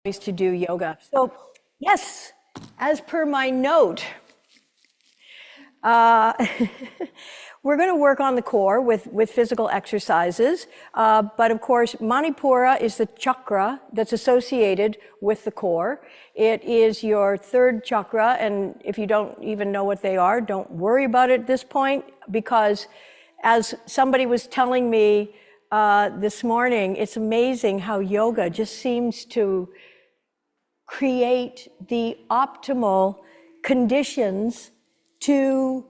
to do yoga. So yes, as per my note, we're going to work on the core with physical exercises. But of course, Manipura is the chakra that's associated with the core. It is your third chakra. And if you don't even know what they are, don't worry about it at this point, because as somebody was telling me this morning, it's amazing how yoga just seems to create the optimal conditions to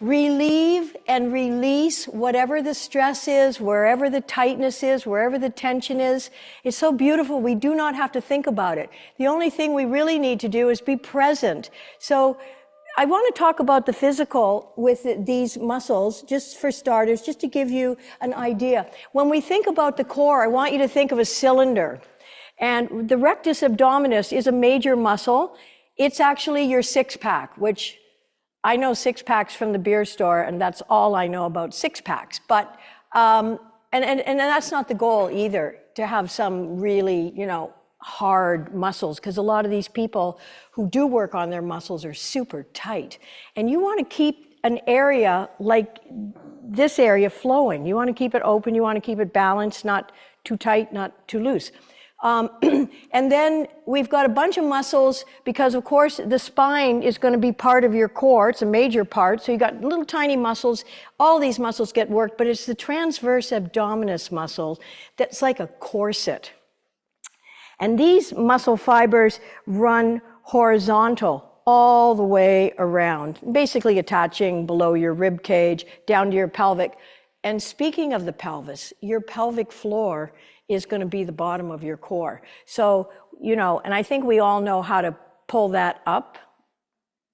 relieve and release whatever the stress is, wherever the tightness is, wherever the tension is. It's so beautiful. We do not have to think about it. The only thing we really need to do is be present. So I want to talk about the physical with these muscles, just for starters, just to give you an idea. When we think about the core, I want you to think of a cylinder. And the rectus abdominis is a major muscle. It's actually your six-pack, which I know six-packs from the beer store, and that's all I know about six-packs. But, and that's not the goal either, to have some really, hard muscles, because a lot of these people who do work on their muscles are super tight. And you want to keep an area like this area flowing. You want to keep it open, you want to keep it balanced, not too tight, not too loose. And then we've got a bunch of muscles, because of course the spine is going to be part of your core. It's a major part. So you got little tiny muscles. All these muscles get worked, but it's the transverse abdominis muscle that's like a corset. And these muscle fibers run horizontal all the way around, basically attaching below your rib cage down to your pelvic. And speaking of the pelvis, your pelvic floor is going to be the bottom of your core. So, and I think we all know how to pull that up,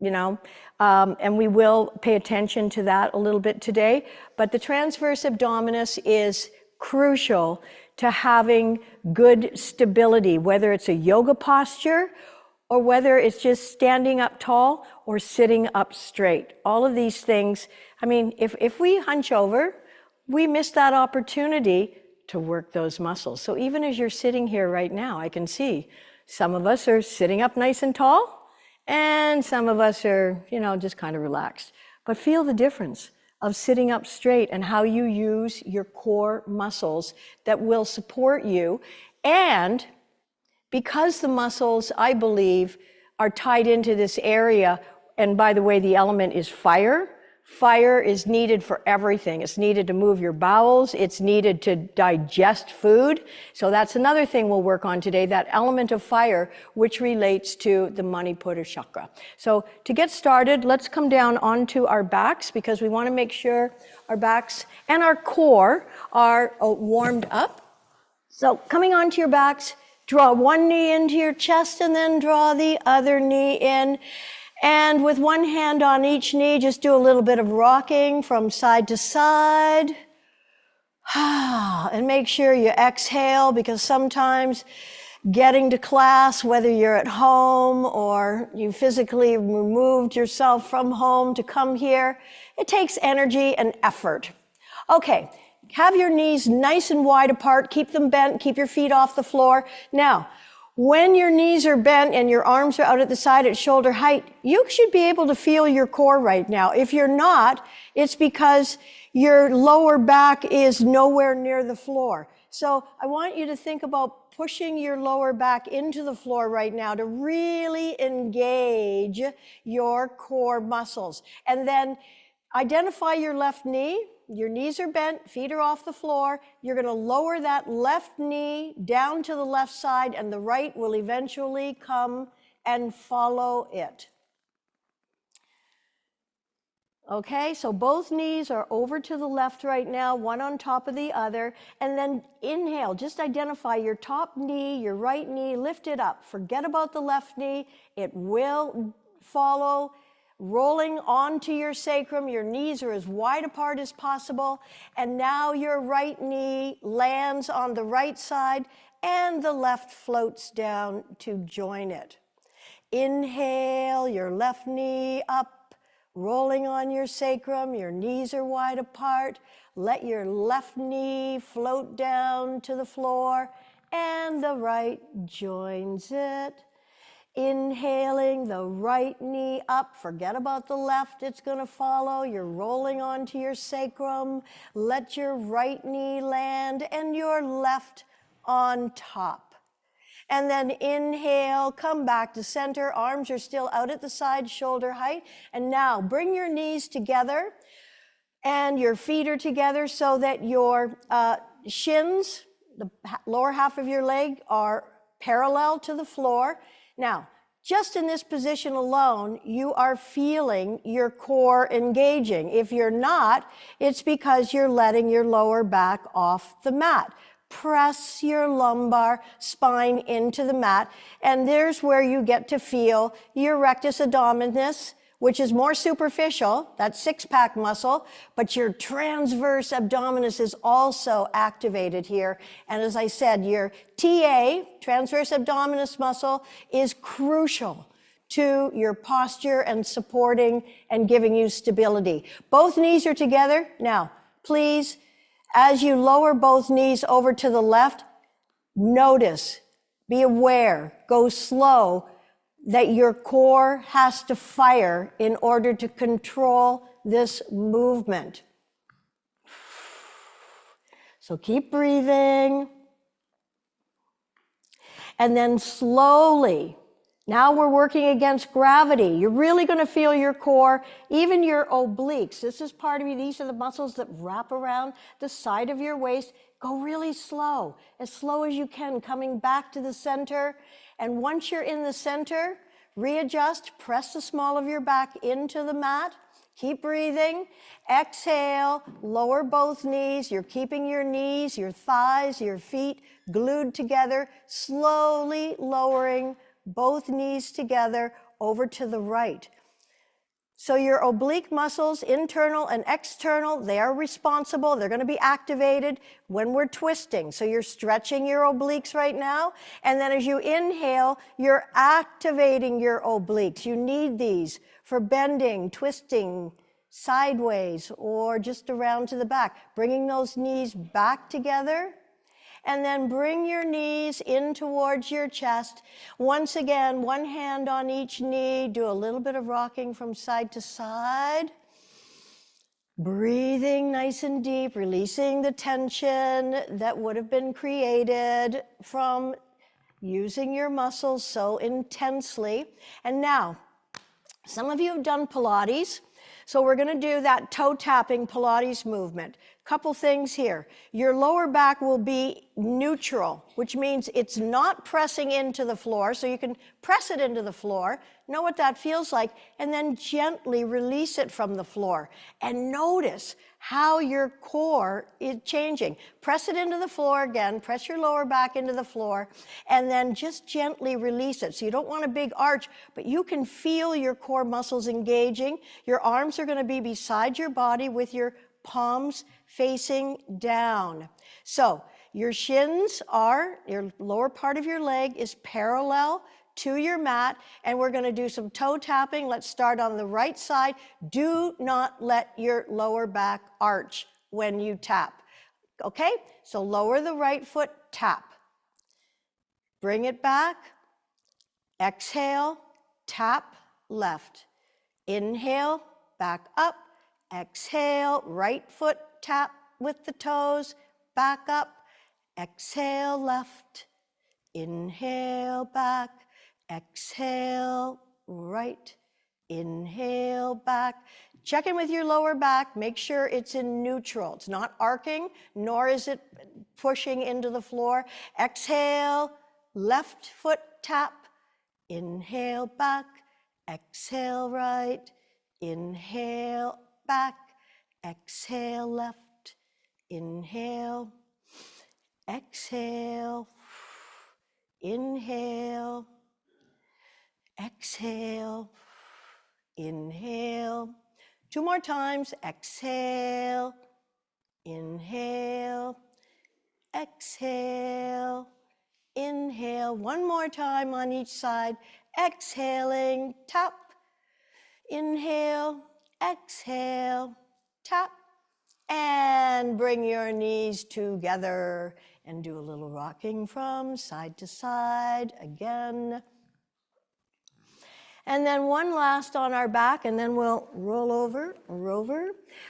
and we will pay attention to that a little bit today. But the transverse abdominis is crucial to having good stability, whether it's a yoga posture or whether it's just standing up tall or sitting up straight. All of these things, if we hunch over, we miss that opportunity to work those muscles. So even as you're sitting here right now, I can see some of us are sitting up nice and tall, and some of us are, just kind of relaxed. But feel the difference of sitting up straight and how you use your core muscles that will support you. And because the muscles, I believe, are tied into this area, and by the way, the element is fire. Fire is needed for everything. It's needed to move your bowels. It's needed to digest food. So that's another thing we'll work on today, that element of fire, which relates to the Manipura chakra. So to get started, let's come down onto our backs, because we want to make sure our backs and our core are warmed up. So coming onto your backs, draw one knee into your chest and then draw the other knee in. And with one hand on each knee, just do a little bit of rocking from side to side. And make sure you exhale, because sometimes getting to class, whether you're at home or you physically removed yourself from home to come here, it takes energy and effort. Okay, have your knees nice and wide apart. Keep them bent. Keep your feet off the floor. Now, when your knees are bent and your arms are out at the side at shoulder height, you should be able to feel your core right now. If you're not, it's because your lower back is nowhere near the floor. So I want you to think about pushing your lower back into the floor right now to really engage your core muscles. And then identify your left knee. Your knees are bent, feet are off the floor. You're going to lower that left knee down to the left side, and the right will eventually come and follow it. Okay, so both knees are over to the left right now, one on top of the other. And then inhale, just identify your top knee, your right knee, lift it up. Forget about the left knee, it will follow. Rolling onto your sacrum, your knees are as wide apart as possible, and now your right knee lands on the right side, and the left floats down to join it. Inhale, your left knee up, rolling on your sacrum, your knees are wide apart. Let your left knee float down to the floor, and the right joins it. Inhaling the right knee up, forget about the left, it's gonna follow. You're rolling onto your sacrum. Let your right knee land and your left on top. And then inhale, come back to center. Arms are still out at the side, shoulder height. And now bring your knees together and your feet are together so that your shins, the lower half of your leg, are parallel to the floor. Now, just in this position alone, you are feeling your core engaging. If you're not, it's because you're letting your lower back off the mat. Press your lumbar spine into the mat, and there's where you get to feel your rectus abdominis, which is more superficial, that six-pack muscle, but your transverse abdominis is also activated here. And as I said, your TA, transverse abdominis muscle, is crucial to your posture and supporting and giving you stability. Both knees are together. Now, please, as you lower both knees over to the left, notice, be aware, go slow, that your core has to fire in order to control this movement. So keep breathing. And then slowly, now we're working against gravity. You're really going to feel your core, even your obliques. This is part of you. These are the muscles that wrap around the side of your waist. Go really slow as you can, coming back to the center. And once you're in the center, readjust, press the small of your back into the mat. Keep breathing. Exhale, lower both knees. You're keeping your knees, your thighs, your feet glued together, slowly lowering both knees together over to the right. So your oblique muscles, internal and external, they are responsible. They're going to be activated when we're twisting. So you're stretching your obliques right now. And then as you inhale, you're activating your obliques. You need these for bending, twisting, sideways, or just around to the back. Bringing those knees back together. And then bring your knees in towards your chest. Once again, one hand on each knee. Do a little bit of rocking from side to side. Breathing nice and deep, releasing the tension that would have been created from using your muscles so intensely. And now, some of you have done Pilates. So we're going to do that toe tapping Pilates movement. Couple things here. Your lower back will be neutral, which means it's not pressing into the floor. So you can press it into the floor, know what that feels like, and then gently release it from the floor. And notice how your core is changing. Press it into the floor again, press your lower back into the floor, and then just gently release it. So you don't want a big arch, but you can feel your core muscles engaging. Your arms are going to be beside your body with your palms facing down. So your shins are, your lower part of your leg is parallel to your mat, and we're going to do some toe tapping. Let's start on the right side. Do not let your lower back arch when you tap. Okay? So lower the right foot, tap. Bring it back. Exhale, tap, left. Inhale, back up. Exhale, right foot tap with the toes, back up. Exhale, left. Inhale, back. Exhale, right. Inhale, back. Check in with your lower back. Make sure it's in neutral. It's not arcing, nor is it pushing into the floor. Exhale, left foot tap. Inhale, back. Exhale, right. Inhale, back. Exhale, left. Inhale. Exhale. Inhale. Exhale. Inhale. Two more times. Exhale. Inhale. Exhale. Inhale. One more time on each side. Exhaling. Tap. Inhale. Exhale. Tap. And bring your knees together. And do a little rocking from side to side again. And then one last on our back, and then we'll roll over.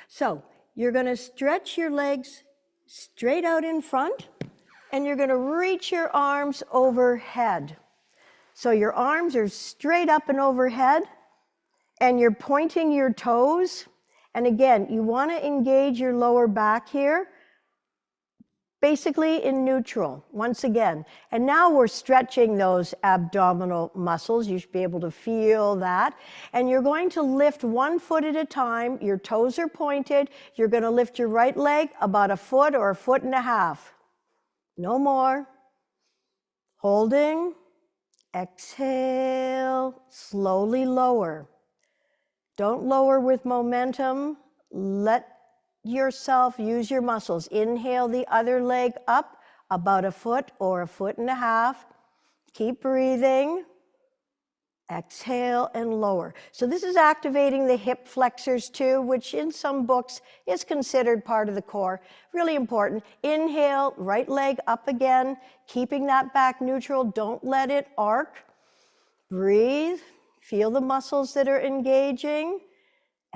So you're going to stretch your legs straight out in front, and you're going to reach your arms overhead. So your arms are straight up and overhead, and you're pointing your toes. And again, you want to engage your lower back here, basically in neutral, once again. And now we're stretching those abdominal muscles. You should be able to feel that. And you're going to lift 1 foot at a time. Your toes are pointed. You're going to lift your right leg about 1 foot or 1.5 feet. No more. Holding. Exhale. Slowly lower. Don't lower with momentum. Let yourself use your muscles. Inhale the other leg up about 1 foot or 1.5 feet. Keep breathing. Exhale and lower. So this is activating the hip flexors too, which in some books is considered part of the core. Really important. Inhale, right leg up again, keeping that back neutral. Don't let it arc. Breathe. Feel the muscles that are engaging.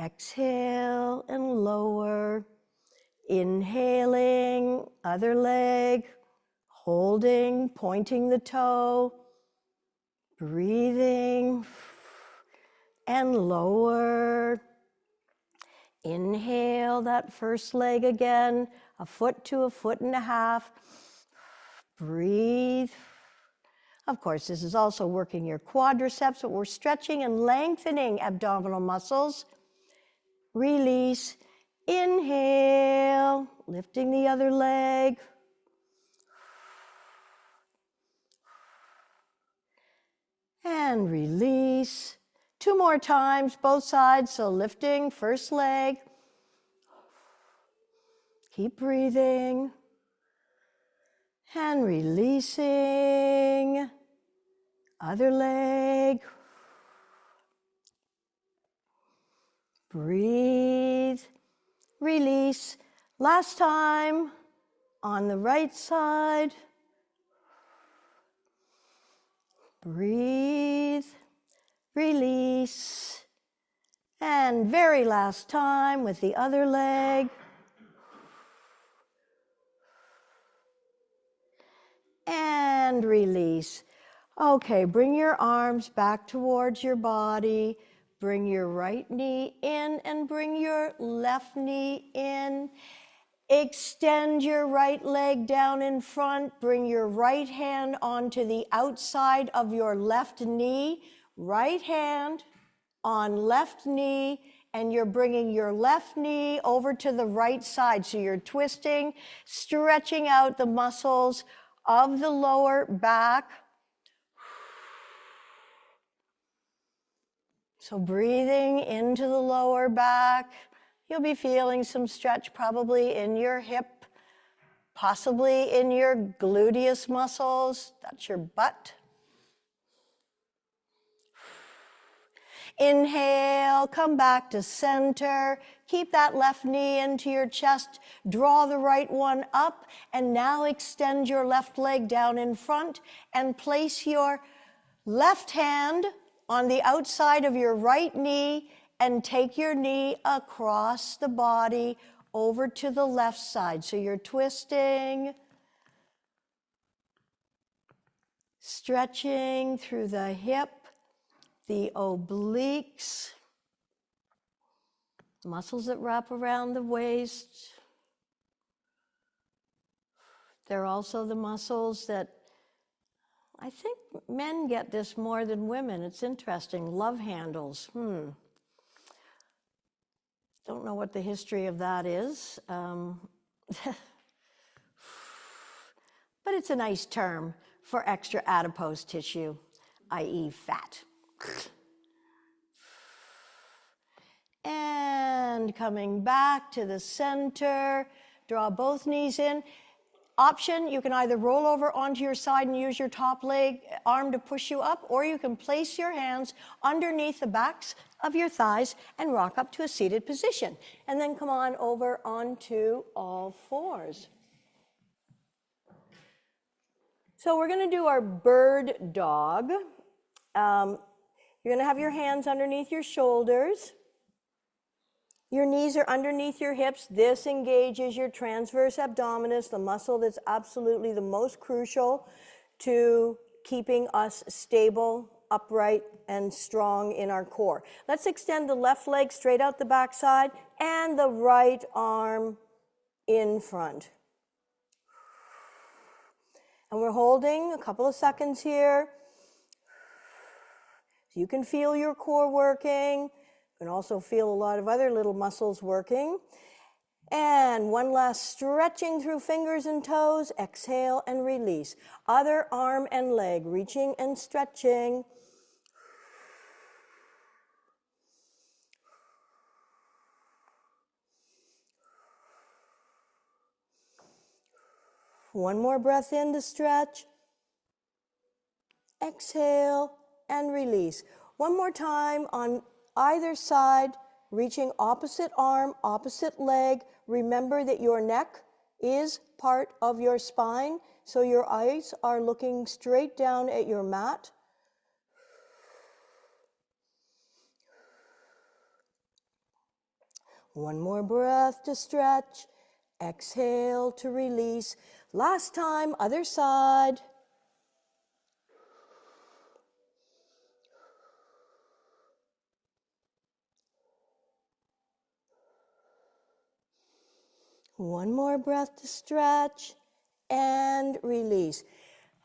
Exhale and lower. Inhaling, other leg. Holding, pointing the toe. Breathing. And lower. Inhale that first leg again, 1 foot to 1.5 feet. Breathe. Of course, this is also working your quadriceps, but we're stretching and lengthening abdominal muscles. Release. Inhale, lifting the other leg. And release. 2 more times, both sides. So lifting, first leg. Keep breathing. And releasing. Other leg. Breathe. Release. Last time on the right side. Breathe. Release. And very last time with the other leg. And release. Okay, bring your arms back towards your body. Bring your right knee in and bring your left knee in. Extend your right leg down in front. Bring your right hand onto the outside of your left knee. Right hand on left knee, and you're bringing your left knee over to the right side. So you're twisting, stretching out the muscles of the lower back. So breathing into the lower back. You'll be feeling some stretch probably in your hip, possibly in your gluteus muscles. That's your butt. Inhale, come back to center. Keep that left knee into your chest. Draw the right one up. And now extend your left leg down in front and place your left hand on the outside of your right knee and take your knee across the body over to the left side. So you're twisting, stretching through the hip, the obliques, muscles that wrap around the waist. They're also the muscles that, I think men get this more than women. It's interesting. Love handles. Don't know what the history of that is. But it's a nice term for extra adipose tissue, i.e. fat. And coming back to the center, draw both knees in. Option, you can either roll over onto your side and use your top leg arm to push you up, or you can place your hands underneath the backs of your thighs and rock up to a seated position. And then come on over onto all fours. So we're going to do our bird dog. You're going to have your hands underneath your shoulders. Your knees are underneath your hips. This engages your transverse abdominis, the muscle that's absolutely the most crucial to keeping us stable, upright, and strong in our core. Let's extend the left leg straight out the backside and the right arm in front. And we're holding a couple of seconds here. So you can feel your core working. You can also feel a lot of other little muscles working. And one last stretching through fingers and toes. Exhale and release. Other arm and leg, reaching and stretching. One more breath in to stretch. Exhale and release. One more time on either side, reaching opposite arm, opposite leg. Remember that your neck is part of your spine, so your eyes are looking straight down at your mat. One more breath to stretch. Exhale to release. Last time, other side. One more breath to stretch and release.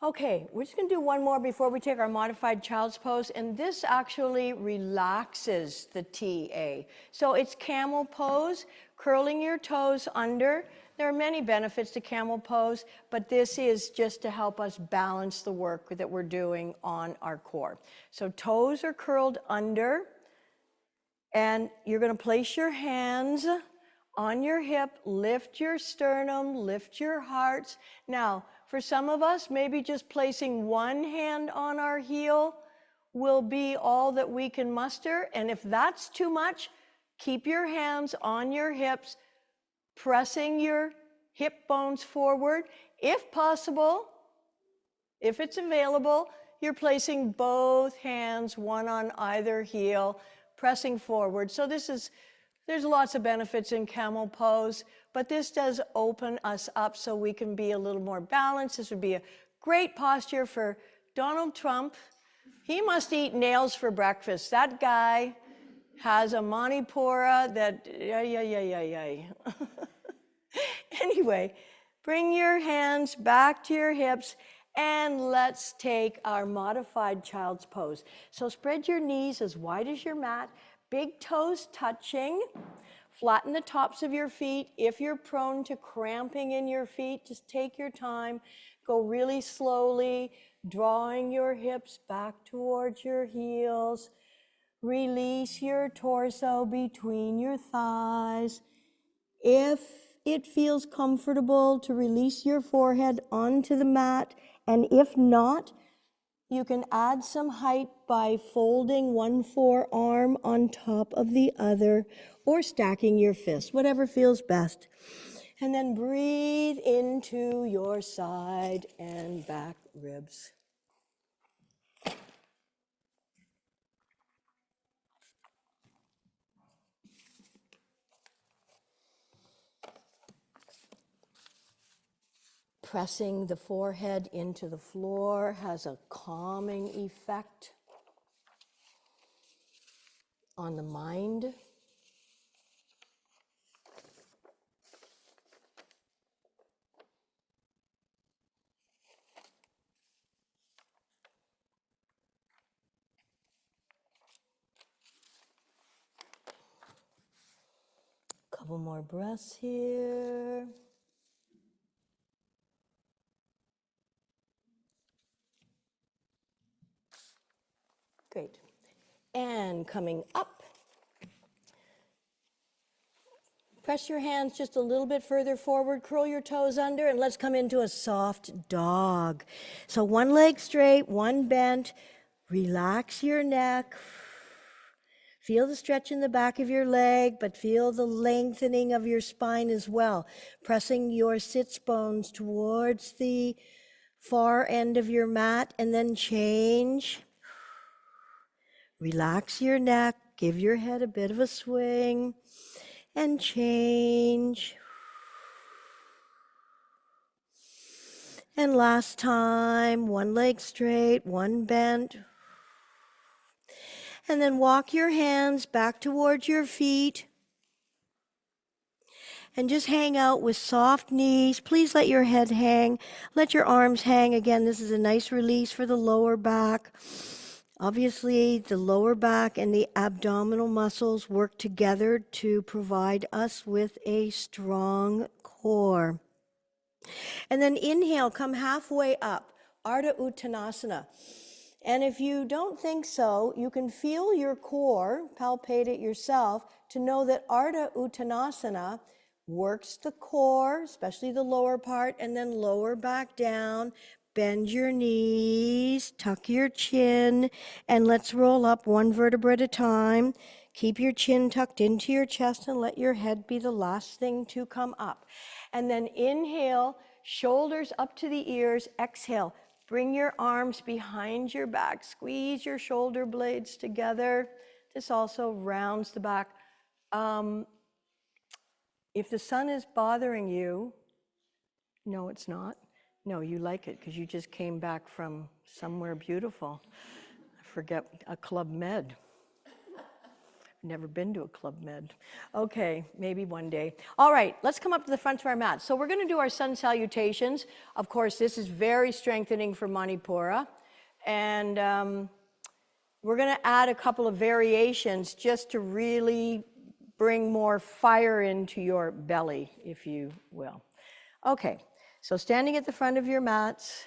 Okay, we're just going to do one more before we take our modified child's pose, and this actually relaxes the TA. So it's camel pose, curling your toes under. There are many benefits to camel pose, but this is just to help us balance the work that we're doing on our core. So toes are curled under, and you're going to place your hands on your hip, lift your sternum, lift your hearts. Now, for some of us, maybe just placing one hand on our heel will be all that we can muster. And if that's too much, keep your hands on your hips, pressing your hip bones forward. If possible, if it's available, you're placing both hands, one on either heel, pressing forward. So there's lots of benefits in camel pose, but this does open us up so we can be a little more balanced. This would be a great posture for Donald Trump. He must eat nails for breakfast. That guy has a Manipura that, Anyway, bring your hands back to your hips and let's take our modified child's pose. So spread your knees as wide as your mat, big toes touching. Flatten the tops of your feet. If you're prone to cramping in your feet, just take your time. Go really slowly, drawing your hips back towards your heels. Release your torso between your thighs. If it feels comfortable to release your forehead onto the mat, and if not, you can add some height by folding one forearm on top of the other or stacking your fists, whatever feels best. And then breathe into your side and back ribs. Pressing the forehead into the floor has a calming effect on the mind. Couple more breaths here. Great. And coming up, press your hands just a little bit further forward, curl your toes under, and let's come into a soft dog. So one leg straight, one bent. Relax your neck. Feel the stretch in the back of your leg, but feel the lengthening of your spine as well. Pressing your sits bones towards the far end of your mat, and then change. Relax your neck, give your head a bit of a swing, and change. And last time, one leg straight, one bent. And then walk your hands back towards your feet. And just hang out with soft knees. Please let your head hang. Let your arms hang. Again, this is a nice release for the lower back. Obviously, the lower back and the abdominal muscles work together to provide us with a strong core. And then inhale, come halfway up, Ardha Uttanasana. And if you don't think so, you can feel your core, palpate it yourself, to know that Ardha Uttanasana works the core, especially the lower part, and then lower back down. Bend your knees, tuck your chin, and let's roll up one vertebra at a time. Keep your chin tucked into your chest and let your head be the last thing to come up. And then inhale, shoulders up to the ears. Exhale, bring your arms behind your back. Squeeze your shoulder blades together. This also rounds the back. If the sun is bothering you, no, it's not. No, you like it because you just came back from somewhere beautiful. I forget, a Club Med. Never been to a Club Med. Okay, maybe one day. All right, let's come up to the front of our mat. So we're going to do our sun salutations. Of course, this is very strengthening for Manipura. And we're going to add a couple of variations just to really bring more fire into your belly, if you will. Okay, so standing at the front of your mats.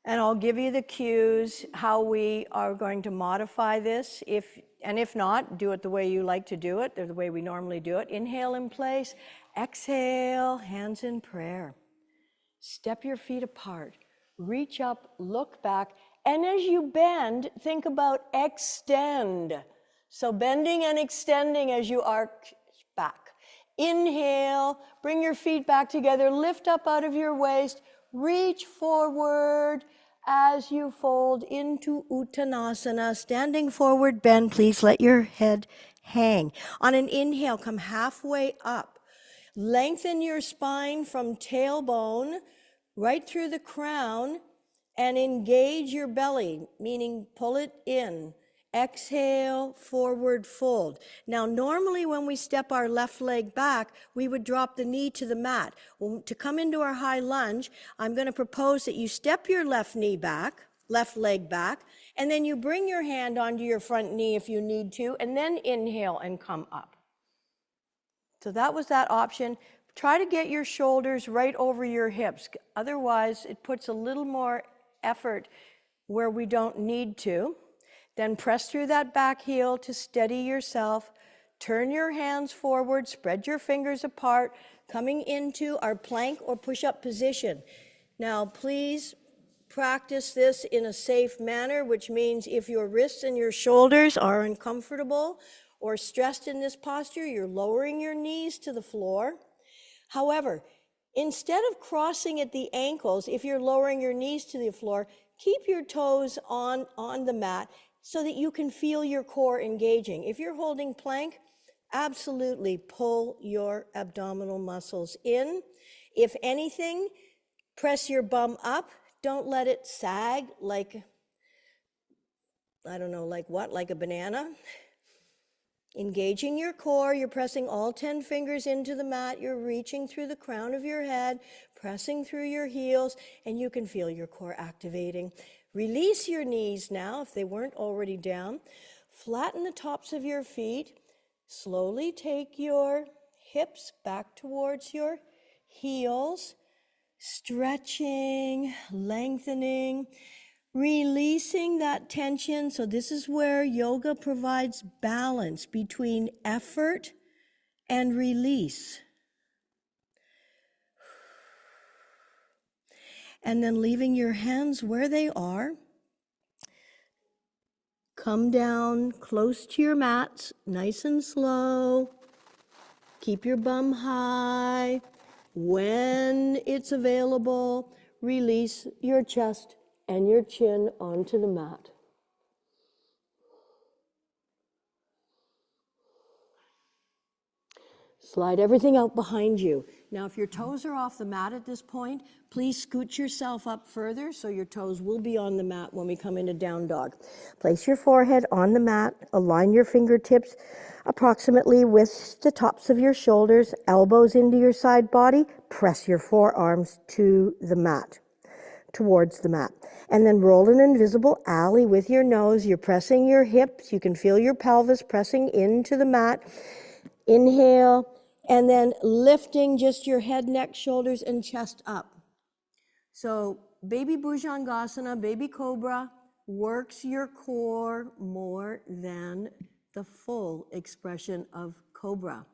And I'll give you the cues how we are going to modify this. If not, do it the way you like to do it, or the way we normally do it. Inhale in place, exhale, hands in prayer. Step your feet apart, reach up, look back, and as you bend, think about extend. So bending and extending as you arc back. Inhale, bring your feet back together, lift up out of your waist, reach forward as you fold into Uttanasana. Standing forward, bend. Please let your head hang. On an inhale, come halfway up. Lengthen your spine from tailbone right through the crown and engage your belly, meaning pull it in. Exhale, forward fold. Now, normally when we step our left leg back, we would drop the knee to the mat. Well, to come into our high lunge, I'm going to propose that you step your left knee back, left leg back, and then you bring your hand onto your front knee if you need to, and then inhale and come up. So that was that option. Try to get your shoulders right over your hips. Otherwise, it puts a little more effort where we don't need to. Then press through that back heel to steady yourself. Turn your hands forward, spread your fingers apart, coming into our plank or push-up position. Now, please practice this in a safe manner, which means if your wrists and your shoulders are uncomfortable or stressed in this posture, you're lowering your knees to the floor. However, instead of crossing at the ankles, if you're lowering your knees to the floor, keep your toes on the mat so that you can feel your core engaging. If you're holding plank, absolutely pull your abdominal muscles in. If anything, press your bum up. Don't let it sag like, I don't know, like what? Like a banana? Engaging your core, you're pressing all 10 fingers into the mat, you're reaching through the crown of your head, pressing through your heels, and you can feel your core activating. Release your knees now, if they weren't already down. Flatten the tops of your feet. Slowly take your hips back towards your heels, stretching, lengthening, releasing that tension. So this is where yoga provides balance between effort and release. And then leaving your hands where they are. Come down close to your mats, nice and slow. Keep your bum high. When it's available, release your chest and your chin onto the mat. Slide everything out behind you. Now, if your toes are off the mat at this point, please scoot yourself up further so your toes will be on the mat when we come into down dog. Place your forehead on the mat, align your fingertips approximately with the tops of your shoulders, elbows into your side body, press your forearms to the mat, towards the mat. And then roll an invisible alley with your nose. You're pressing your hips. You can feel your pelvis pressing into the mat. Inhale, and then lifting just your head, neck, shoulders, and chest up. So baby Bhujangasana, baby cobra, works your core more than the full expression of cobra.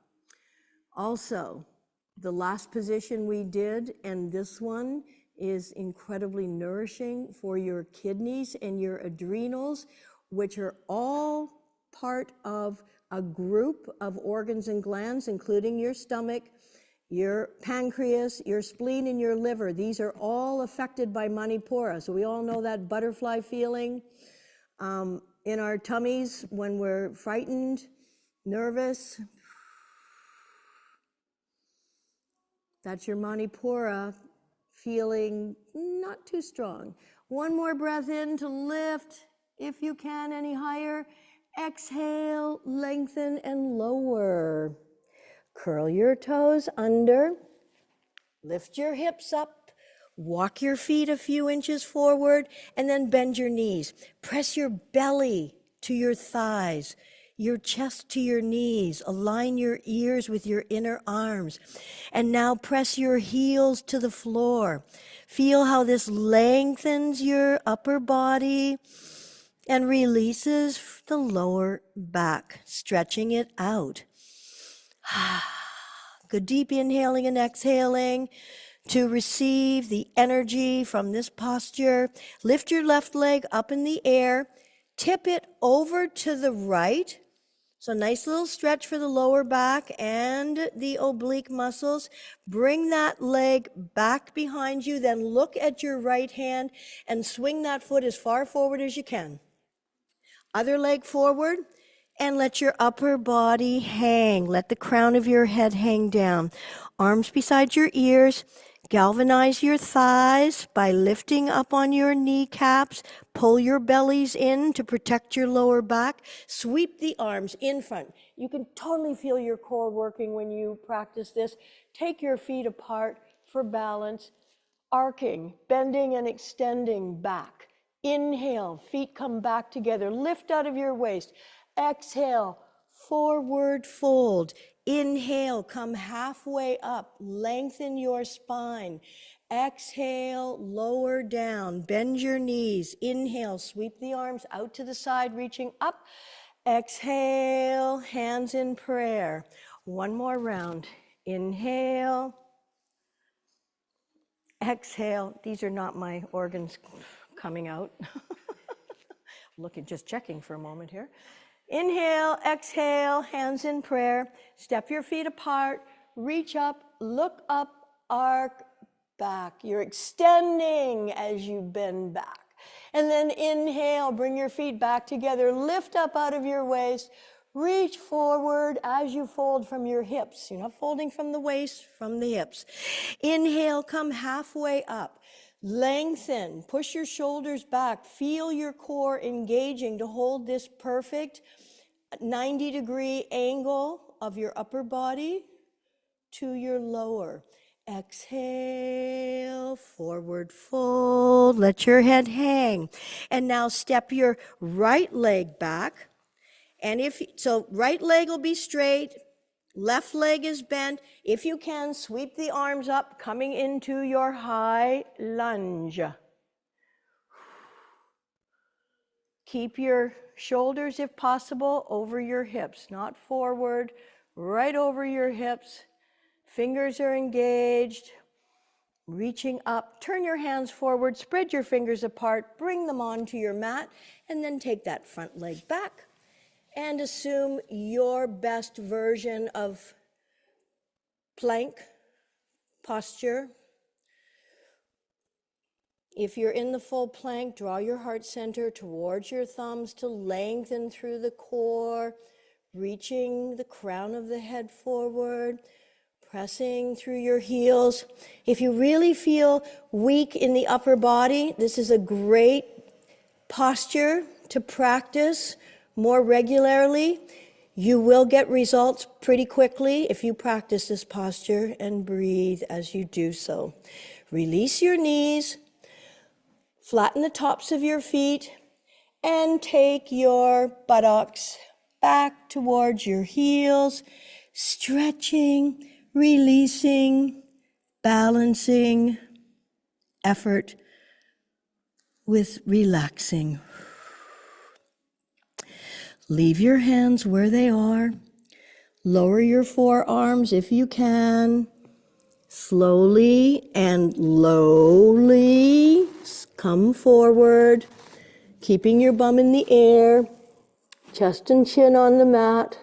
Also, the last position we did, and this one is incredibly nourishing for your kidneys and your adrenals, which are all part of a group of organs and glands, including your stomach, your pancreas, your spleen, and your liver. These are all affected by Manipura. So we all know that butterfly feeling in our tummies when we're frightened, nervous. That's your Manipura feeling not too strong. One more breath in to lift, if you can, any higher. Exhale, lengthen and lower. Curl your toes under. Lift your hips up. Walk your feet a few inches forward and then bend your knees. Press your belly to your thighs, your chest to your knees. Align your ears with your inner arms. And now press your heels to the floor. Feel how this lengthens your upper body and releases the lower back, stretching it out. Good deep inhaling and exhaling to receive the energy from this posture. Lift your left leg up in the air, tip it over to the right. So nice little stretch for the lower back and the oblique muscles. Bring that leg back behind you, then look at your right hand and swing that foot as far forward as you can. Other leg forward, and let your upper body hang. Let the crown of your head hang down. Arms beside your ears. Galvanize your thighs by lifting up on your kneecaps. Pull your bellies in to protect your lower back. Sweep the arms in front. You can totally feel your core working when you practice this. Take your feet apart for balance. Arcing, bending and extending back. Inhale, feet come back together. Lift out of your waist. Exhale, forward fold. Inhale, come halfway up. Lengthen your spine. Exhale, lower down. Bend your knees. Inhale, sweep the arms out to the side, reaching up. Exhale, hands in prayer. One more round. Inhale. Exhale. These are not my organs coming out. Just checking for a moment here. Inhale, exhale, hands in prayer. Step your feet apart, reach up, look up, arc back. You're extending as you bend back. And then inhale, bring your feet back together, lift up out of your waist, reach forward as you fold from your hips. You're not folding from the waist, from the hips. Inhale, come halfway up. Lengthen, push your shoulders back, feel your core engaging to hold this perfect 90-degree angle of your upper body to your lower. Exhale, forward fold, let your head hang. And now step your right leg back. And so right leg will be straight, left leg is bent. If you can, sweep the arms up, coming into your high lunge. Keep your shoulders, if possible, over your hips, not forward, right over your hips. Fingers are engaged, reaching up. Turn your hands forward, spread your fingers apart, bring them onto your mat, and then take that front leg back and assume your best version of plank posture. If you're in the full plank, draw your heart center towards your thumbs to lengthen through the core, reaching the crown of the head forward, pressing through your heels. If you really feel weak in the upper body, this is a great posture to practice more regularly. You will get results pretty quickly if you practice this posture and breathe as you do so. Release your knees, flatten the tops of your feet, and take your buttocks back towards your heels, stretching, releasing, balancing effort with relaxing. Leave your hands where they are. Lower your forearms if you can. Slowly and lowly come forward, keeping your bum in the air, chest and chin on the mat.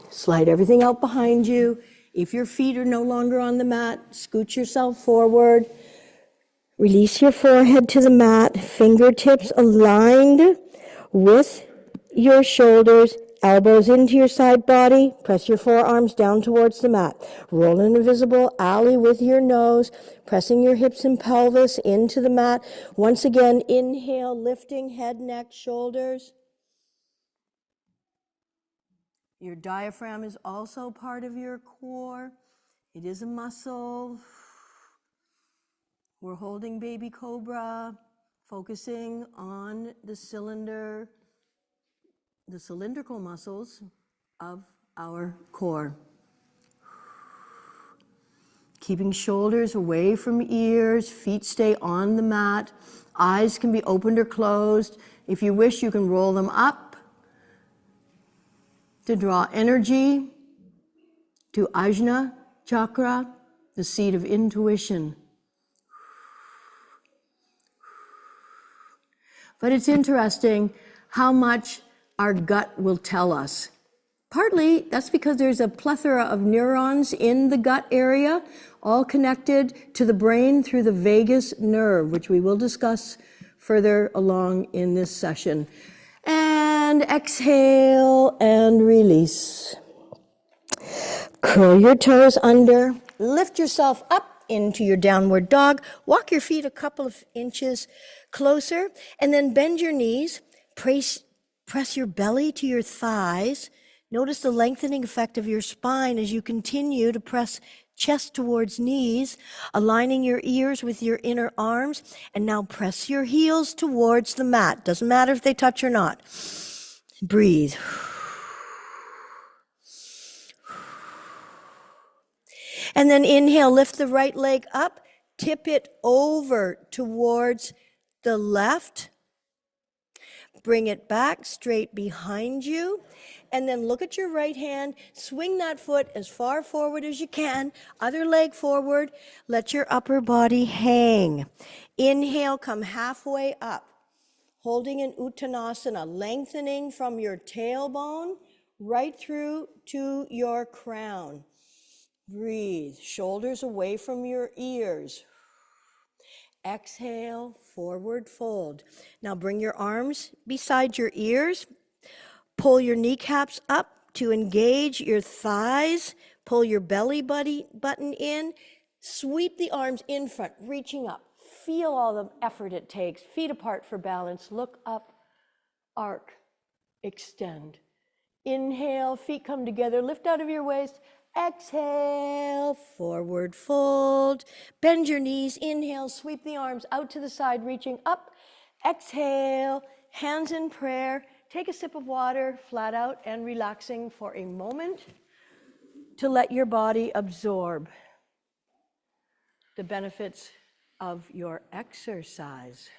Slide everything out behind you. If your feet are no longer on the mat, scoot yourself forward. Release your forehead to the mat, fingertips aligned with your shoulders, elbows into your side body. Press your forearms down towards the mat. Roll an invisible alley with your nose, pressing your hips and pelvis into the mat. Once again, inhale, lifting head, neck, shoulders. Your diaphragm is also part of your core. It is a muscle. We're holding baby cobra, focusing on the cylindrical muscles of our core. Keeping shoulders away from ears, feet stay on the mat, eyes can be opened or closed. If you wish, you can roll them up to draw energy to Ajna chakra, the seat of intuition. But it's interesting how much our gut will tell us. Partly, that's because there's a plethora of neurons in the gut area, all connected to the brain through the vagus nerve, which we will discuss further along in this session. And exhale and release. Curl your toes under, lift yourself up into your downward dog, walk your feet a couple of inches closer, and then bend your knees, press your belly to your thighs. Notice the lengthening effect of your spine as you continue to press chest towards knees, aligning your ears with your inner arms, and now press your heels towards the mat. Doesn't matter if they touch or not. Breathe. And then inhale, lift the right leg up, tip it over towards the left. Bring it back straight behind you. And then look at your right hand. Swing that foot as far forward as you can. Other leg forward. Let your upper body hang. Inhale, come halfway up. Holding an Uttanasana, lengthening from your tailbone right through to your crown. Breathe, shoulders away from your ears. Exhale, forward fold. Now bring your arms beside your ears. Pull your kneecaps up to engage your thighs. Pull your belly button in. Sweep the arms in front, reaching up. Feel all the effort it takes. Feet apart for balance. Look up, arc, extend. Inhale, feet come together. Lift out of your waist. Exhale, forward fold. Bend your knees. Inhale, sweep the arms out to the side, reaching up. Exhale, hands in prayer. Take a sip of water, flat out and relaxing for a moment to let your body absorb the benefits of your exercise.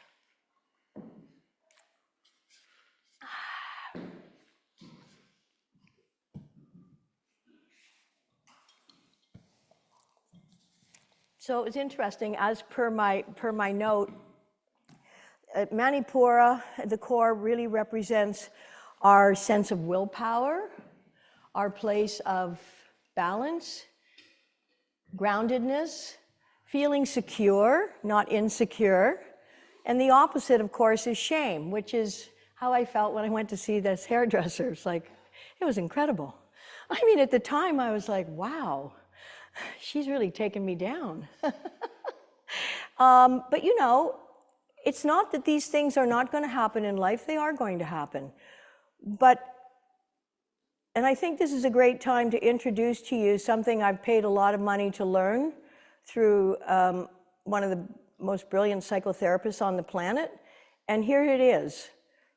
So it's interesting, as per my note, at Manipura, the core really represents our sense of willpower, our place of balance, groundedness, feeling secure, not insecure. And the opposite, of course, is shame, which is how I felt when I went to see this hairdresser. It's like, it was incredible. I mean, at the time, I was like, wow, she's really taken me down. But you know, it's not that these things are not going to happen in life. They are going to happen. And I think this is a great time to introduce to you something I've paid a lot of money to learn through one of the most brilliant psychotherapists on the planet. And here it is.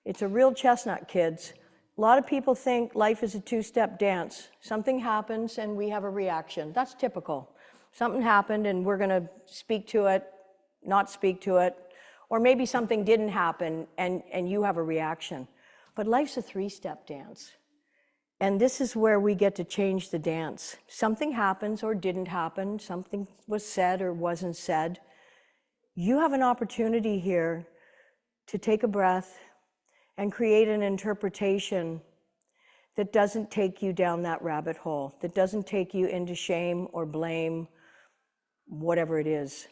It's a real chestnut, kids. A lot of people think life is a two-step dance. Something happens and we have a reaction. That's typical. Something happened and we're going to speak to it, not speak to it, or maybe something didn't happen and you have a reaction. But life's a three-step dance. And this is where we get to change the dance. Something happens or didn't happen, something was said or wasn't said. You have an opportunity here to take a breath and create an interpretation that doesn't take you down that rabbit hole, that doesn't take you into shame or blame, whatever it is.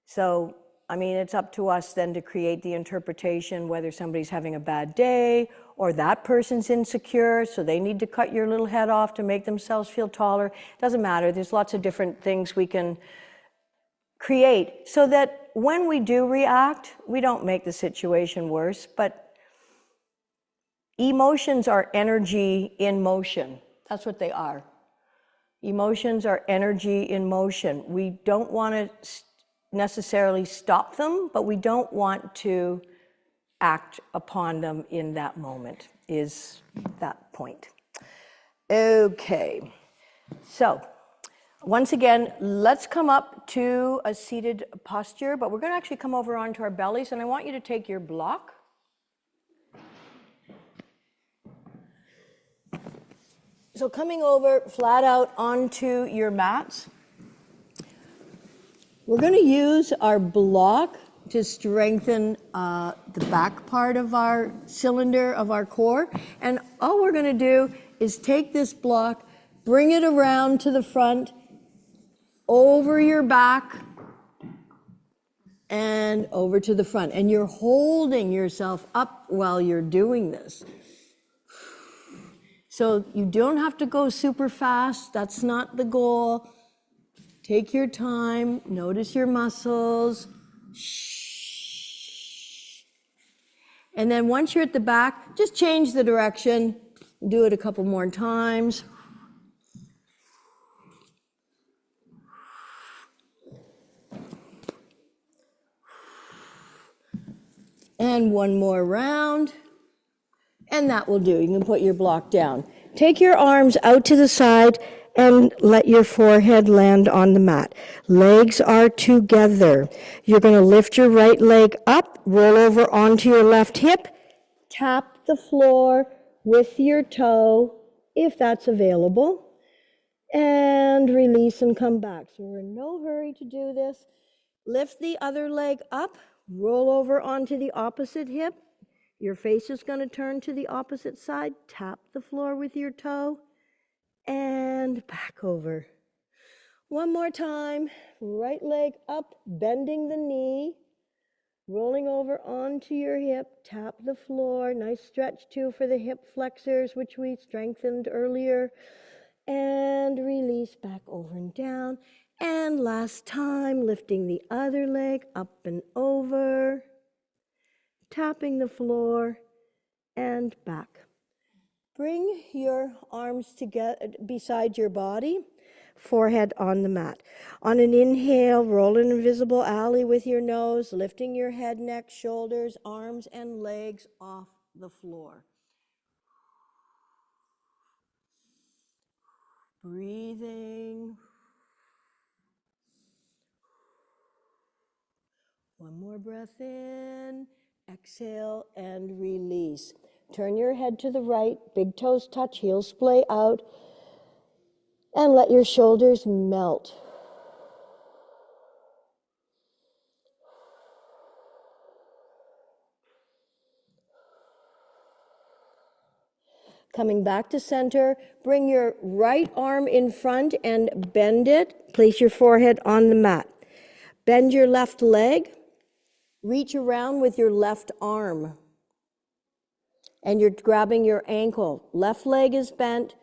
So, I mean, it's up to us then to create the interpretation, whether somebody's having a bad day or that person's insecure, so they need to cut your little head off to make themselves feel taller. Doesn't matter. There's lots of different things we can create so that when we do react, we don't make the situation worse, but emotions are energy in motion. That's what they are. Emotions are energy in motion. We don't want to necessarily stop them, but we don't want to act upon them in that moment, is that point. Okay, so once again, let's come up to a seated posture, but we're going to actually come over onto our bellies, and I want you to take your block. So coming over flat out onto your mats, we're going to use our block to strengthen the back part of our cylinder of our core. And all we're going to do is take this block, bring it around to the front, over your back, and over to the front. And you're holding yourself up while you're doing this. So you don't have to go super fast. That's not the goal. Take your time. Notice your muscles. And then once you're at the back, just change the direction. Do it a couple more times. And one more round. And that will do. You can put your block down. Take your arms out to the side and let your forehead land on the mat. Legs are together. You're going to lift your right leg up, roll over onto your left hip, tap the floor with your toe, if that's available, and release and come back. So we're in no hurry to do this. Lift the other leg up, roll over onto the opposite hip. Your face is going to turn to the opposite side. Tap the floor with your toe and back over. One more time. Right leg up, bending the knee, rolling over onto your hip. Tap the floor. Nice stretch too for the hip flexors, which we strengthened earlier. And release back over and down. And last time, lifting the other leg up and over. Tapping the floor and back. Bring your arms together beside your body, forehead on the mat. On an inhale, roll an invisible alley with your nose, lifting your head, neck, shoulders, arms, and legs off the floor. Breathing. One more breath in, exhale, and release. Turn your head to the right, big toes touch, heels splay out, and let your shoulders melt. Coming back to center, bring your right arm in front and bend it. Place your forehead on the mat. Bend your left leg. Reach around with your left arm. And you're grabbing your ankle. Left leg is bent,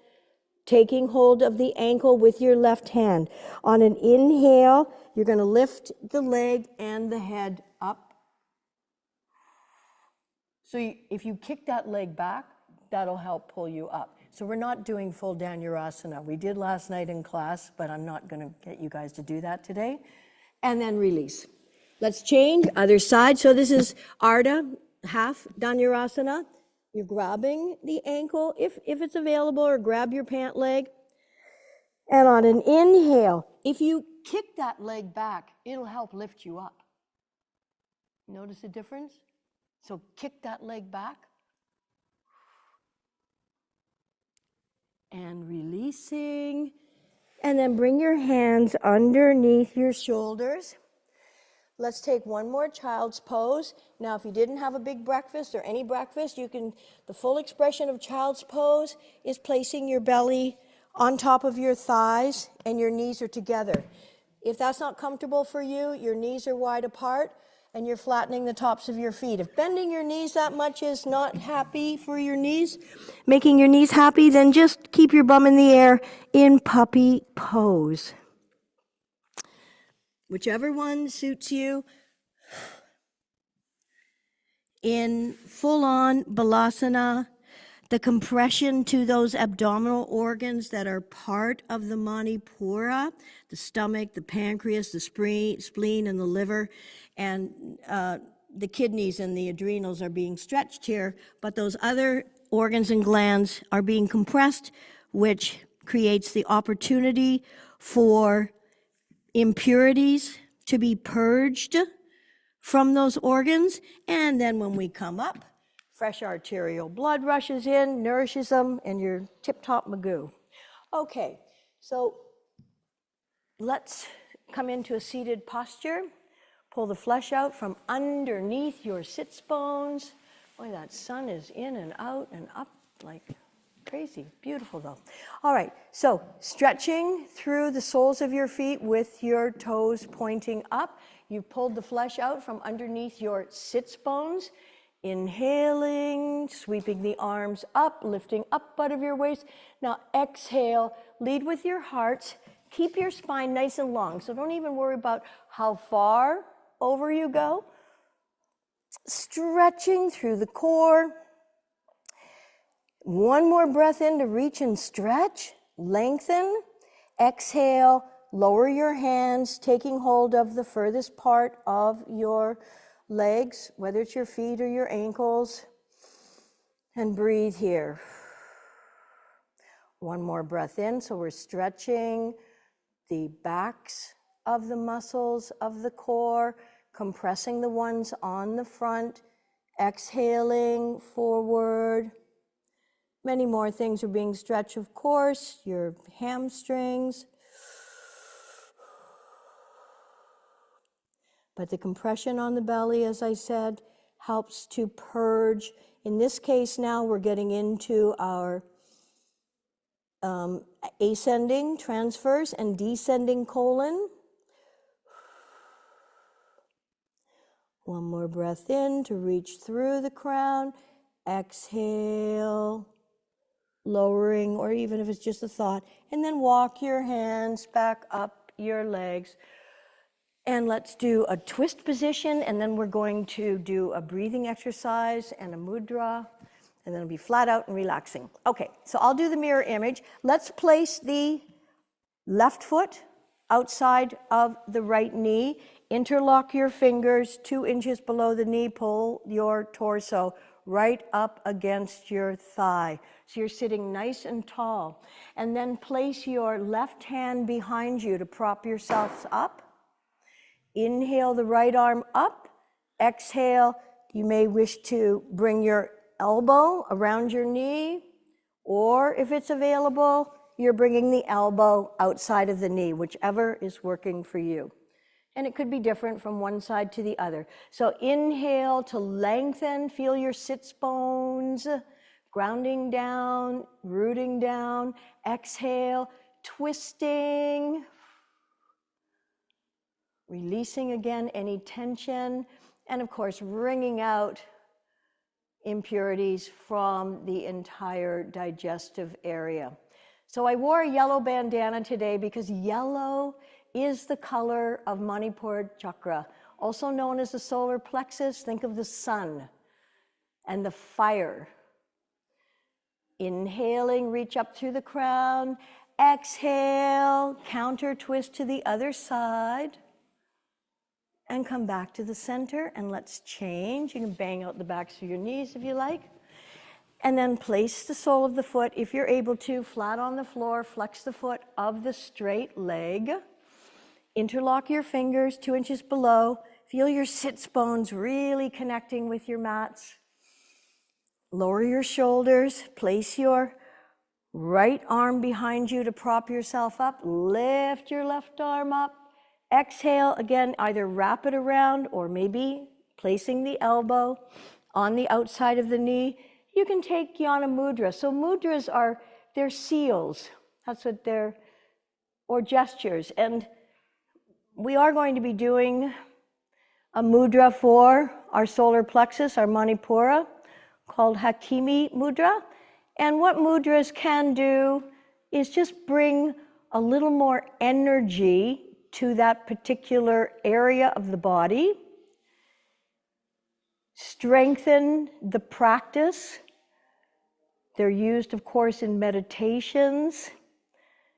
taking hold of the ankle with your left hand. On an inhale, you're going to lift the leg and the head up. So if you kick that leg back, that'll help pull you up. So we're not doing full Dhanurasana. We did last night in class, but I'm not going to get you guys to do that today. And then release. Let's change, other side. So this is Ardha, half Dhanurasana. You're grabbing the ankle, if it's available, or grab your pant leg. And on an inhale, if you kick that leg back, it'll help lift you up. Notice the difference? So kick that leg back. And releasing. And then bring your hands underneath your shoulders. Let's take one more child's pose. Now, if you didn't have a big breakfast or any breakfast, the full expression of child's pose is placing your belly on top of your thighs and your knees are together. If that's not comfortable for you, your knees are wide apart and you're flattening the tops of your feet. If bending your knees that much is not happy for your knees, making your knees happy, then just keep your bum in the air in puppy pose. Whichever one suits you. In full-on balasana, the compression to those abdominal organs that are part of the Manipura, the stomach, the pancreas, the spleen, and the liver, and the kidneys and the adrenals are being stretched here, but those other organs and glands are being compressed, which creates the opportunity for impurities to be purged from those organs. And then when we come up, fresh arterial blood rushes in, nourishes them, and you're tip-top magoo. Okay, so let's come into a seated posture. Pull the flesh out from underneath your sits bones. Boy, that sun is in and out and up like crazy. Beautiful though. All right, so stretching through the soles of your feet with your toes pointing up. You've pulled the flesh out from underneath your sits bones. Inhaling, sweeping the arms up, lifting up out of your waist. Now exhale, lead with your heart. Keep your spine nice and long, so don't even worry about how far over you go. Stretching through the core. One more breath in to reach and stretch. Lengthen. Exhale, lower your hands, taking hold of the furthest part of your legs, whether it's your feet or your ankles. And breathe here. One more breath in, so we're stretching the backs of the muscles of the core, compressing the ones on the front, exhaling forward. Many more things are being stretched, of course, your hamstrings. But the compression on the belly, as I said, helps to purge. In this case now, we're getting into our ascending transverse and descending colon. One more breath in to reach through the crown. Exhale, lowering, or even if it's just a thought. And then walk your hands back up your legs. And let's do a twist position, and then we're going to do a breathing exercise and a mudra, and then it'll be flat out and relaxing. Okay, so I'll do the mirror image. Let's place the left foot outside of the right knee. Interlock your fingers 2 inches below the knee. Pull your torso right up against your thigh. So you're sitting nice and tall. And then place your left hand behind you to prop yourselves up. Inhale the right arm up. Exhale, you may wish to bring your elbow around your knee, or if it's available, you're bringing the elbow outside of the knee, whichever is working for you. And it could be different from one side to the other. So inhale to lengthen, feel your sits bones grounding down, rooting down. Exhale, twisting. Releasing again any tension. And of course, wringing out impurities from the entire digestive area. So I wore a yellow bandana today because yellow is the color of Manipura chakra, also known as the solar plexus. Think of the sun and the fire. Inhaling, reach up through the crown. Exhale, counter twist to the other side. And come back to the center, and let's change. You can bang out the backs of your knees if you like. And then place the sole of the foot, if you're able to, flat on the floor. Flex the foot of the straight leg. Interlock your fingers 2 inches below. Feel your sits bones really connecting with your mats. Lower your shoulders. Place your right arm behind you to prop yourself up. Lift your left arm up. Exhale, again, either wrap it around or maybe placing the elbow on the outside of the knee. You can take Jnana Mudra. So mudras are, they're seals. That's what they're, or gestures. And we are going to be doing a mudra for our solar plexus, our Manipura, called Hakimi Mudra. And what mudras can do is just bring a little more energy to that particular area of the body, strengthen the practice. They're used, of course, in meditations,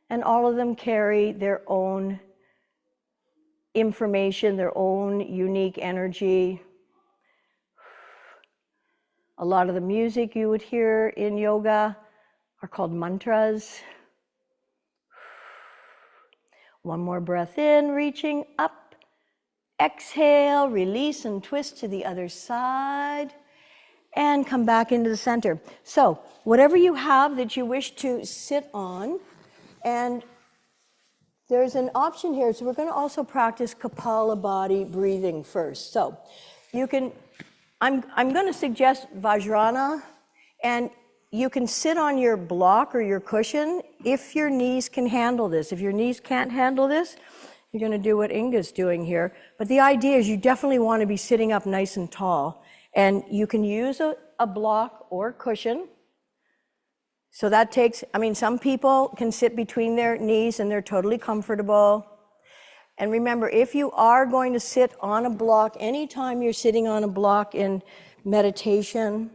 and all of them carry their own information, their own unique energy. A lot of the music you would hear in yoga are called mantras. One more breath in, reaching up. Exhale, release and twist to the other side. And come back into the center. So, whatever you have that you wish to sit on, and there's an option here. So we're going to also practice Kapalabhati breathing first. So, you can, I'm going to suggest Vajrana, and you can sit on your block or your cushion if your knees can handle this. If your knees can't handle this, you're going to do what Inga's doing here. But the idea is you definitely want to be sitting up nice and tall. And you can use a block or cushion. So that takes, I mean, some people can sit between their knees and they're totally comfortable. And remember, if you are going to sit on a block, anytime you're sitting on a block in meditation,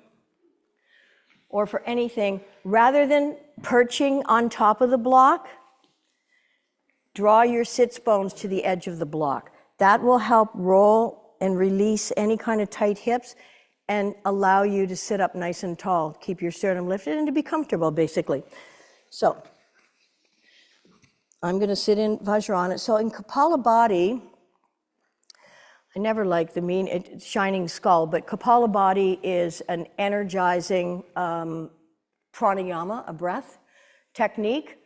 or for anything, rather than perching on top of the block, draw your sits bones to the edge of the block. That will help roll and release any kind of tight hips and allow you to sit up nice and tall, keep your sternum lifted, and to be comfortable, basically. So, I'm going to sit in Vajrana. So in Kapalabhati, I never like the shining skull, but Kapalabhati is an energizing pranayama, a breath technique.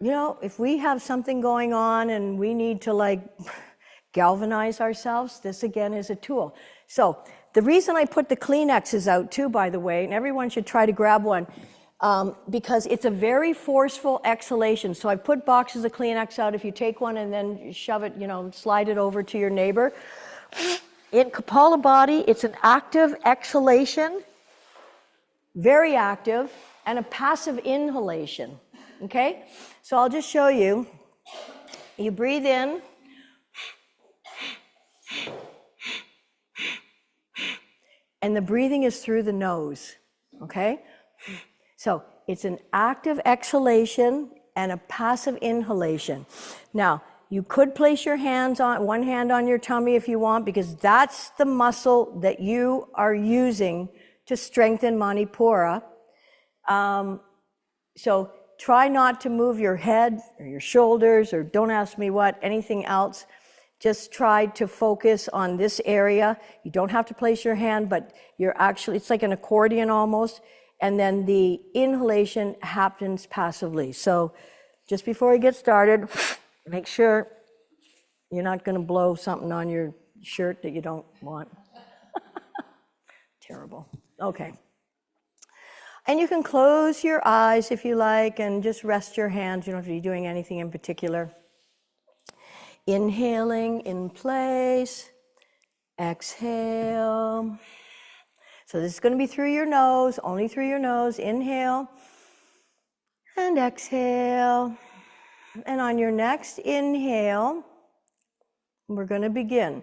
You know, if we have something going on and we need to like galvanize ourselves, this again is a tool. So the reason I put the Kleenexes out too, by the way, and everyone should try to grab one, because it's a very forceful exhalation. So I put boxes of Kleenex out. If you take one and then shove it, you know, slide it over to your neighbor. In Kapalabhati, it's an active exhalation, very active, and a passive inhalation, okay? So I'll just show you. You breathe in. And the breathing is through the nose, okay? So it's an active exhalation and a passive inhalation. Now, you could place your hands on, one hand on your tummy if you want, because that's the muscle that you are using to strengthen Manipura. So try not to move your head or your shoulders, or don't ask me what, anything else. Just try to focus on this area. You don't have to place your hand, but you're actually, it's like an accordion almost. And then the inhalation happens passively. So just before you get started, make sure you're not going to blow something on your shirt that you don't want. Terrible. Okay. And you can close your eyes if you like and just rest your hands. You don't have to be doing anything in particular. Inhaling in place. Exhale. So this is going to be through your nose, only through your nose. Inhale and exhale. And on your next inhale, we're going to begin.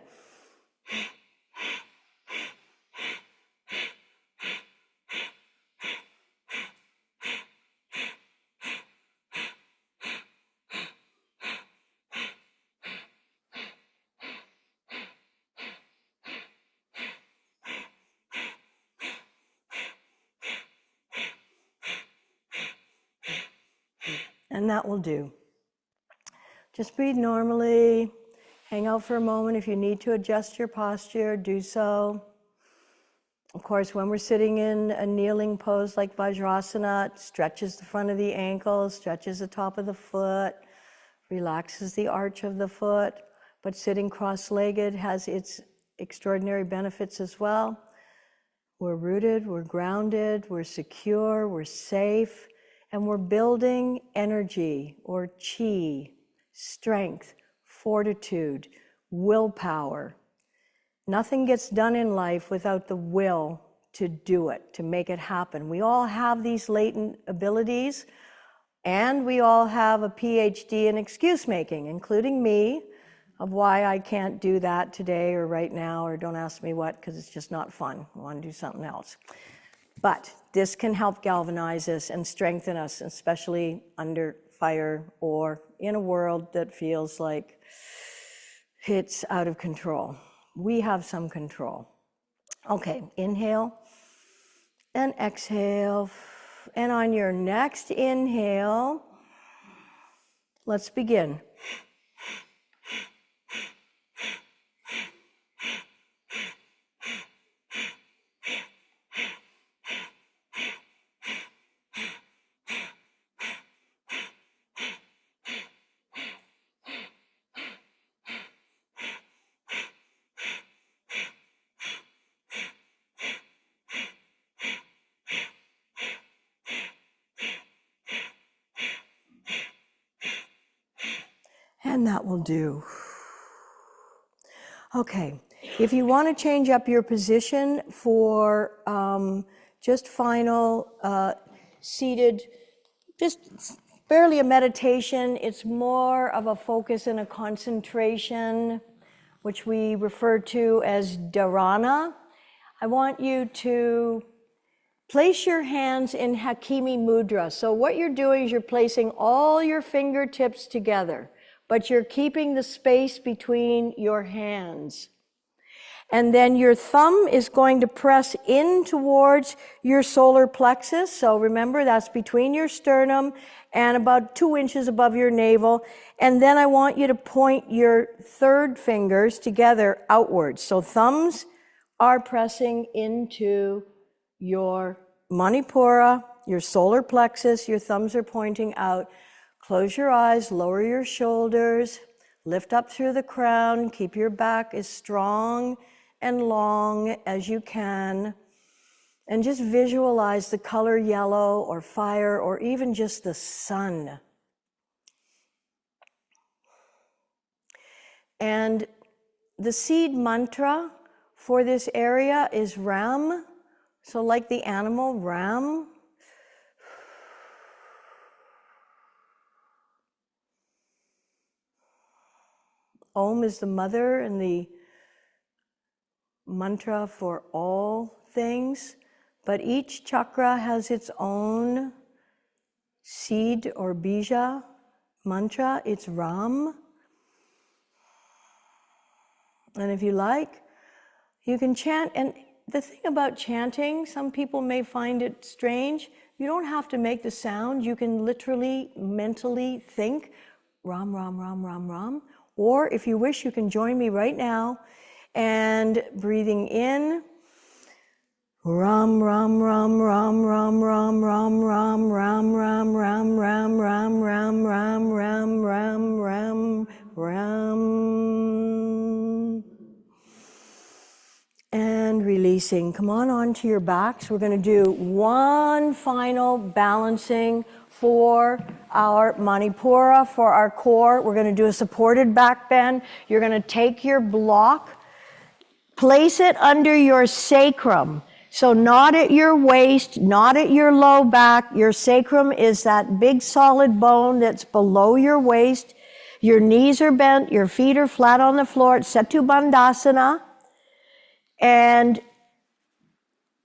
And that will do. Just breathe normally. Hang out for a moment. If you need to adjust your posture, do so. Of course, when we're sitting in a kneeling pose like Vajrasana, it stretches the front of the ankle, stretches the top of the foot, relaxes the arch of the foot. But sitting cross-legged has its extraordinary benefits as well. We're rooted, we're grounded, we're secure, we're safe, and we're building energy or chi, strength, fortitude, willpower. Nothing gets done in life without the will to do it, to make it happen. We all have these latent abilities, and we all have a PhD in excuse making, including me, of why I can't do that today or right now, or don't ask me what, because it's just not fun. I want to do something else. But this can help galvanize us and strengthen us, especially under fire or in a world that feels like it's out of control. We have some control. Okay, inhale and exhale. And on your next inhale, let's begin. And that will do. Okay, if you want to change up your position for just final seated, just barely a meditation, it's more of a focus and a concentration, which we refer to as dharana. I want you to place your hands in Hakimi Mudra. So what you're doing is you're placing all your fingertips together, but you're keeping the space between your hands. And then your thumb is going to press in towards your solar plexus. So remember, that's between your sternum and about 2 inches above your navel. And then I want you to point your third fingers together outwards. So thumbs are pressing into your Manipura, your solar plexus. Your thumbs are pointing out. Close your eyes, lower your shoulders, lift up through the crown, keep your back as strong and long as you can, and just visualize the color yellow or fire or even just the sun. And the seed mantra for this area is Ram, so like the animal, Ram. Om is the mother and the mantra for all things, but each chakra has its own seed or bija mantra. It's Ram. And if you like, you can chant. And the thing about chanting, some people may find it strange. You don't have to make the sound. You can literally, mentally think Ram, Ram, Ram, Ram, Ram. Or if you wish, you can join me right now and breathing in, Ram, Ram, Ram, Ram, Ram, Ram, Ram, Ram, Ram, Ram, Ram, Ram, Ram, Ram, Ram, Ram, Ram, Ram, Ram. And And releasing. Come on onto your backs. We're going to do one final balancing for our Manipura, for our core. We're going to do a supported back bend. You're going to take your block, place it under your sacrum. So not at your waist, not at your low back. Your sacrum is that big solid bone that's below your waist. Your knees are bent, your feet are flat on the floor. It's Setu Bandhasana. And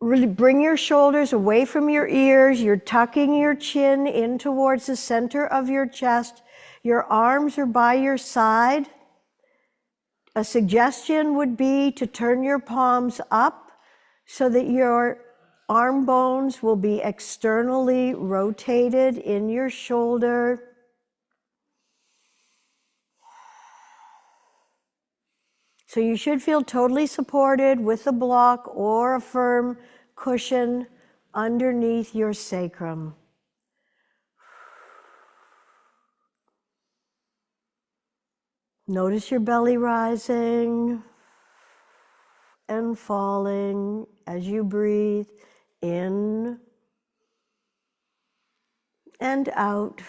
really bring your shoulders away from your ears. You're tucking your chin in towards the center of your chest. Your arms are by your side. A suggestion would be to turn your palms up so that your arm bones will be externally rotated in your shoulder. So you should feel totally supported with a block or a firm cushion underneath your sacrum. Notice your belly rising and falling as you breathe in and out.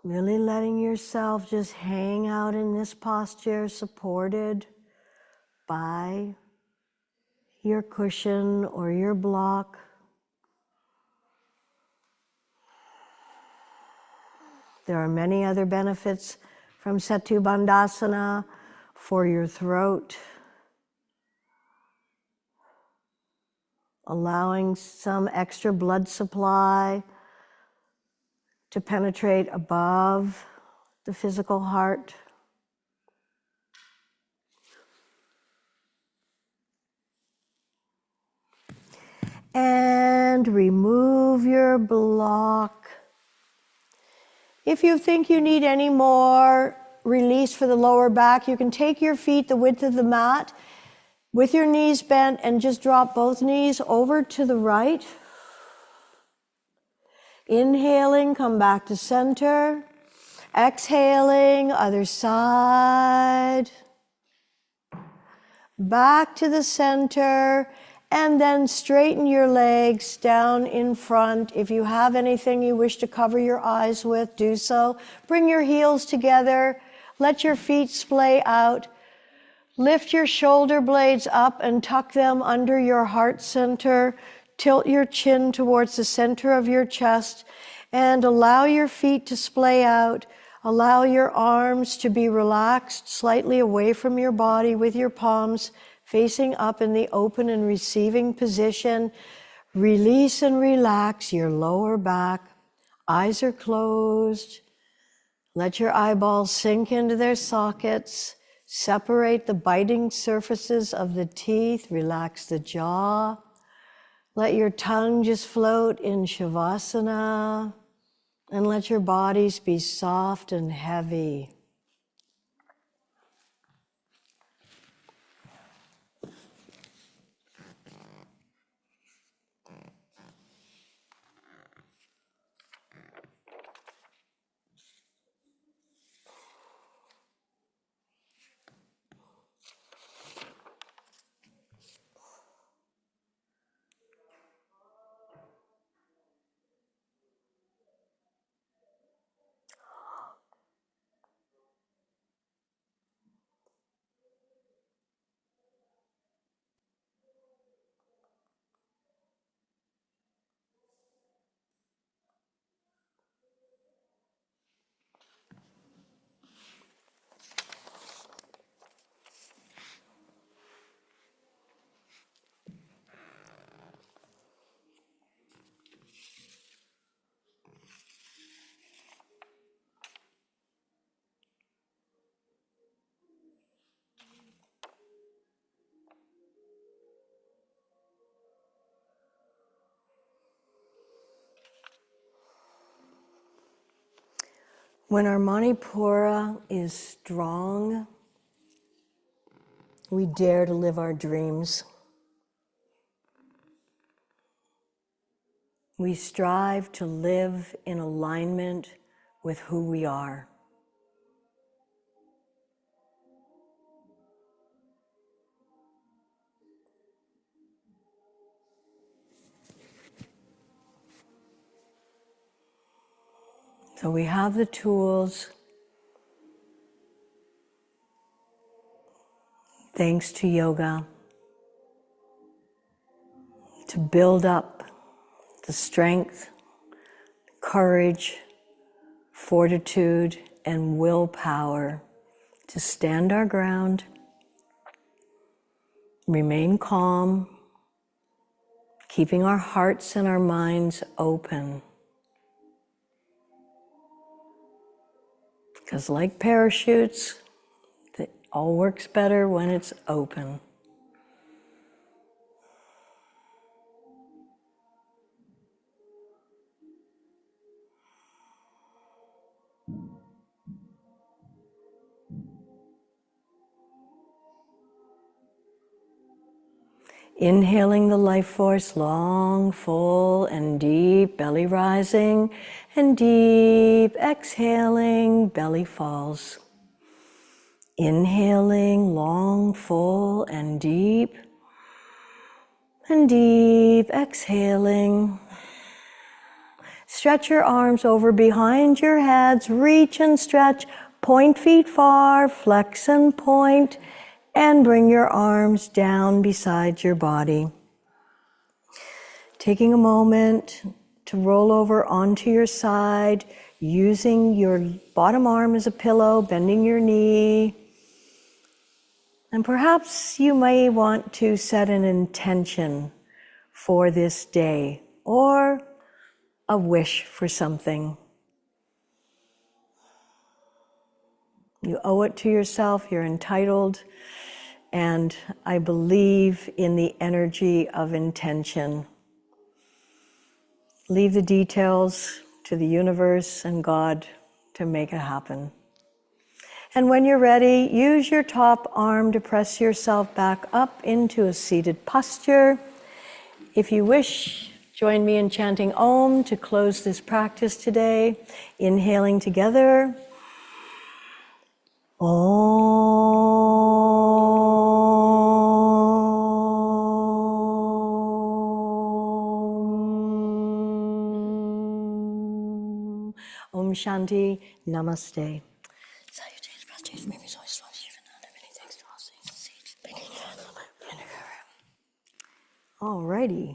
Really letting yourself just hang out in this posture, supported by your cushion or your block. There are many other benefits from Setu Bandhasana for your throat, allowing some extra blood supply to penetrate above the physical heart. And remove your block. If you think you need any more release for the lower back, you can take your feet the width of the mat with your knees bent and just drop both knees over to the right. Inhaling, come back to center. Exhaling, other side. Back to the center. And then straighten your legs down in front. If you have anything you wish to cover your eyes with, do so. Bring your heels together. Let your feet splay out. Lift your shoulder blades up and tuck them under your heart center. Tilt your chin towards the center of your chest and allow your feet to splay out. Allow your arms to be relaxed slightly away from your body with your palms facing up in the open and receiving position. Release and relax your lower back. Eyes are closed. Let your eyeballs sink into their sockets. Separate the biting surfaces of the teeth. Relax the jaw. Let your tongue just float in Shavasana. And let your bodies be soft and heavy. When our Manipura is strong, we dare to live our dreams. We strive to live in alignment with who we are. So we have the tools, thanks to yoga, to build up the strength, courage, fortitude, and willpower to stand our ground, remain calm, keeping our hearts and our minds open. Because like parachutes, it all works better when it's open. Inhaling the life force, long, full, and deep, belly rising, and deep, exhaling, belly falls. Inhaling, long, full, and deep, exhaling. Stretch your arms over behind your heads, reach and stretch, point feet far, flex and point, and bring your arms down beside your body. Taking a moment to roll over onto your side, using your bottom arm as a pillow, bending your knee. And perhaps you may want to set an intention for this day or a wish for something. You owe it to yourself, you're entitled, and I believe in the energy of intention. Leave the details to the universe and God to make it happen. And when you're ready, use your top arm to press yourself back up into a seated posture. If you wish, join me in chanting Om to close this practice today. Inhaling together. Om Shanti, Namaste. Salutations, prostate, maybe so slow, many thanks to all saints. All righty.